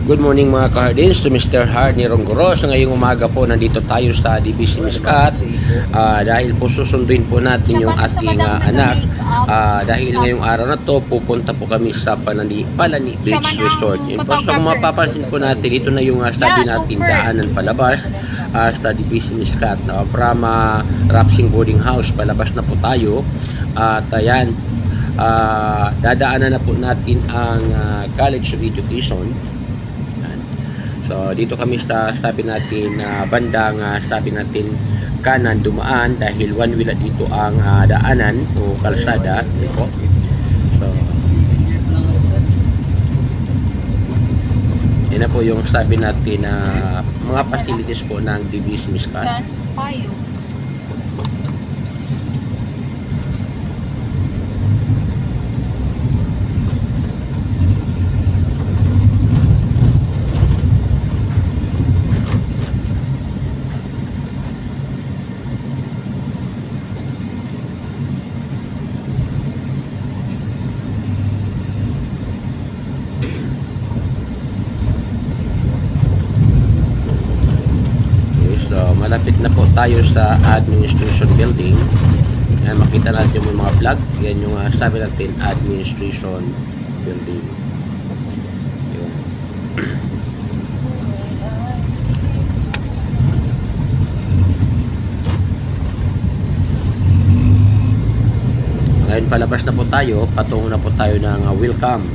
Good morning mga kahardins, to Mr. Hard ni Ronggoro. Sa ngayong umaga po, nandito tayo sa DBC Muscat dahil po susunduin po natin yung ating anak. Dahil ngayong araw na to, pupunta po kami sa Palani Beach Resort. Yun po, so kung mapapansin po natin, ito na yung sabi natin daanan palabas sa DBC Muscat. From Rapsing Boarding House, palabas na po tayo. At ayan, dadaanan na po natin ang College of Education. So dito kami sa sabi natin bandang sabi natin kanan dumaan dahil one way dito ang daanan o kalsada po. So yan na po yung sabi natin na mga facilities po ng DBC Muscat. Malapit na po tayo sa administration building. Yan, makita natin yung mga vlog. Yan yung sabi natin administration building. Yun. Ngayon palabas na po tayo, patungo na po tayo ng welcome.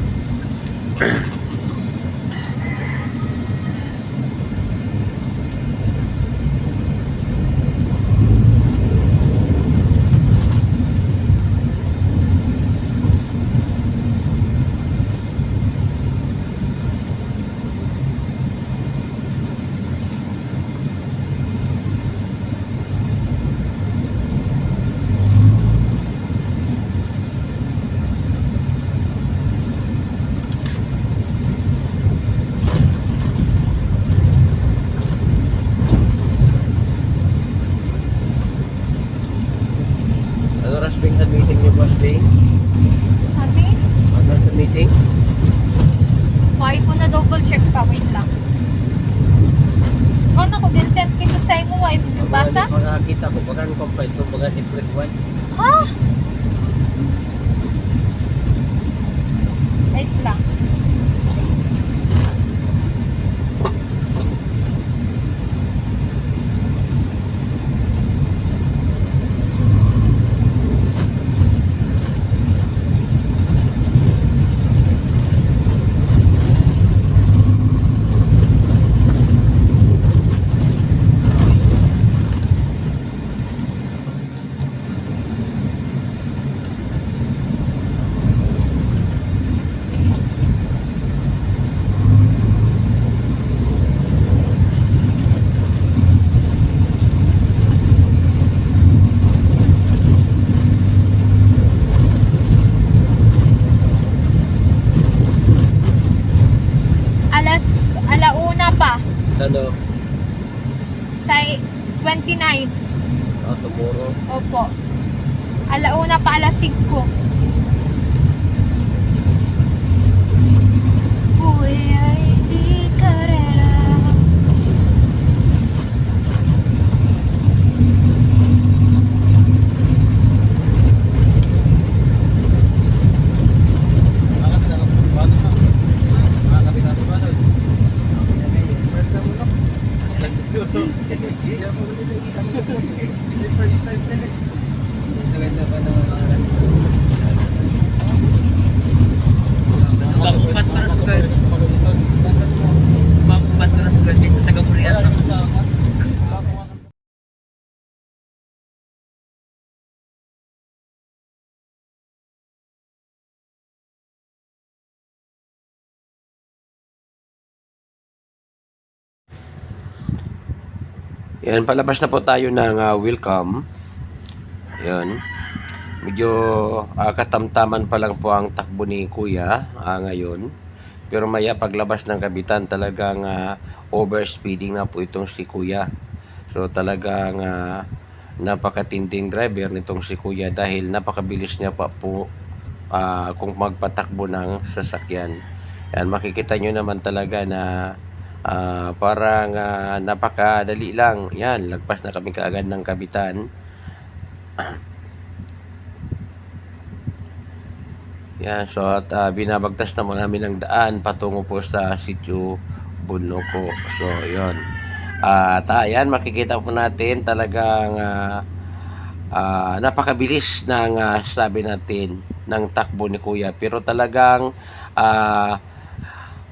Sa meeting niyo, Boss Bing? Sabi? Ano sa meeting? Kahit ko na double check pa, wait lang. Kung ako, Vincent, kito sa mo, ay basa? Makakita ko, bagan ko pa ito, bagan April 1. Ha? Wait lang. Alauna pa. Ano? Sa 29. Tomorrow. Opo. Alauna pa, alas 5. Uy, ay di karera. Pampat para sa girl. Pampat para sa girl. Sa taga-Murias na. Yan, palabas na po tayo ng welcome. Yan. Medyo katamtaman pa lang po ang takbo ni Kuya ngayon. Pero maya paglabas ng Kabitan, talagang overspeeding na po itong si Kuya. So talagang napakatinding driver nitong si Kuya dahil napakabilis niya pa po kung magpatakbo ng sasakyan. Yan, makikita nyo naman talaga na parang napakadali lang. Yan, lagpas na kami kaagad ng Kabitan. Yan, so at binabagtas na mo namin ng daan patungo po sa sitio Bunuko. So, yon. At ayan, makikita po natin talagang napakabilis ng sabi natin ng takbo ni Kuya. Pero talagang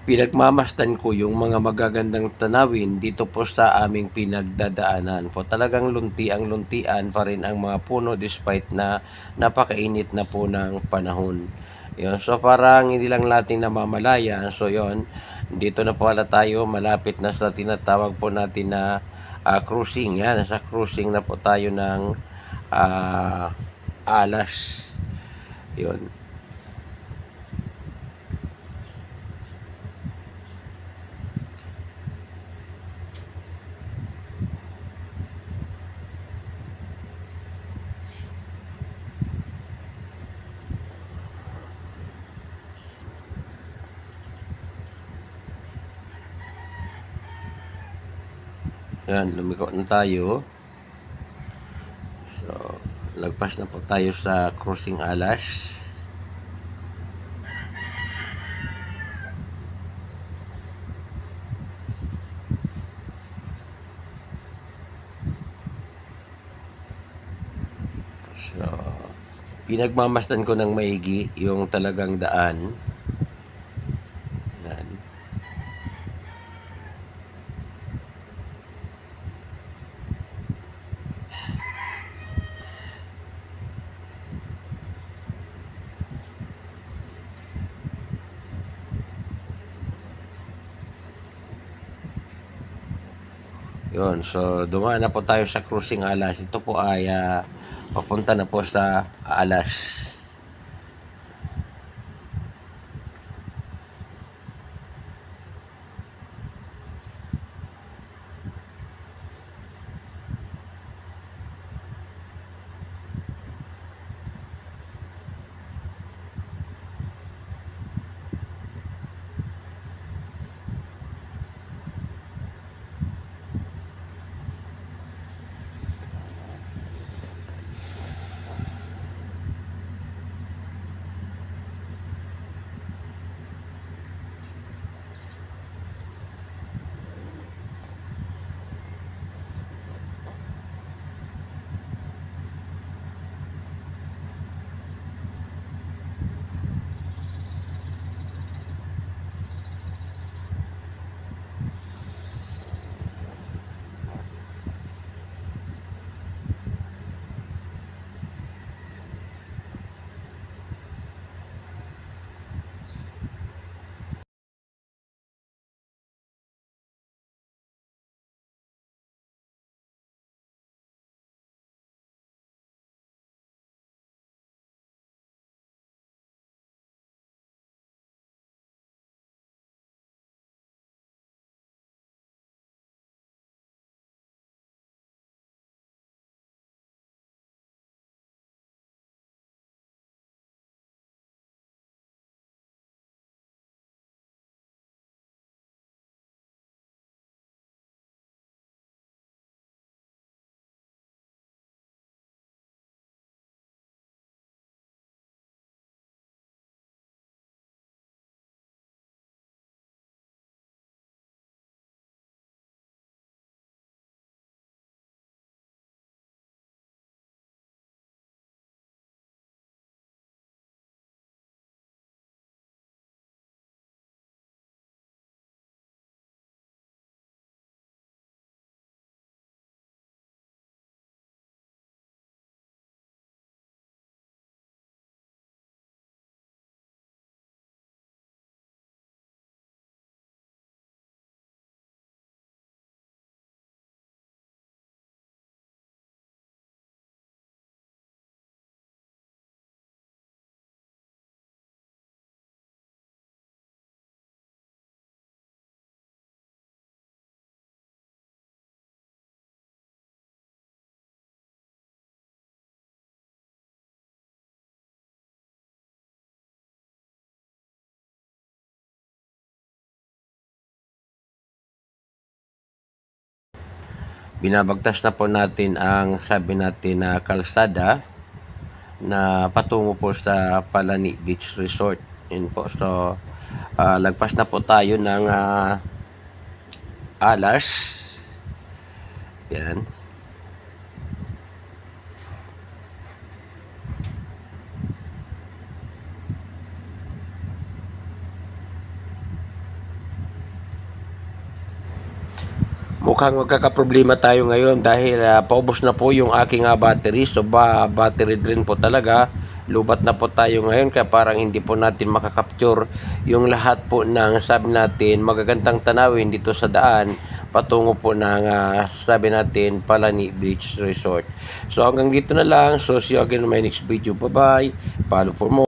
pinagmamasdan ko yung mga magagandang tanawin dito po sa aming pinagdadaanan po. Talagang luntian pa rin ang mga puno despite na napakainit na po ng panahon. Yun. So parang hindi lang natin namamalaya. So yon, dito na po pala tayo, malapit na sa tinatawag po natin na cruising. Yan, nasa cruising na po tayo ng Alas. Yun. Yan, lumiko na tayo. So, lagpas na po tayo sa cruising Alas. So, pinagmamasdan ko ng maigi yung talagang daan. Yan. Yun, so dumaan na po tayo sa cruising Alas. Ito po ay papunta na po sa Alas. binabagtas na po natin ang sabi natin na kalsada na patungo po sa Palani Beach Resort. Yun po. So, lagpas na po tayo ng alas. Yan. Mukhang magkakaproblema tayo ngayon dahil paubos na po yung aking battery. So battery drain po talaga. Lubat na po tayo ngayon kaya parang hindi po natin makakapture yung lahat po ng sabi natin magagandang tanawin dito sa daan patungo po ng sabi natin Palani Beach Resort. So hanggang dito na lang. So see you again in my next video. Bye bye. Follow for more.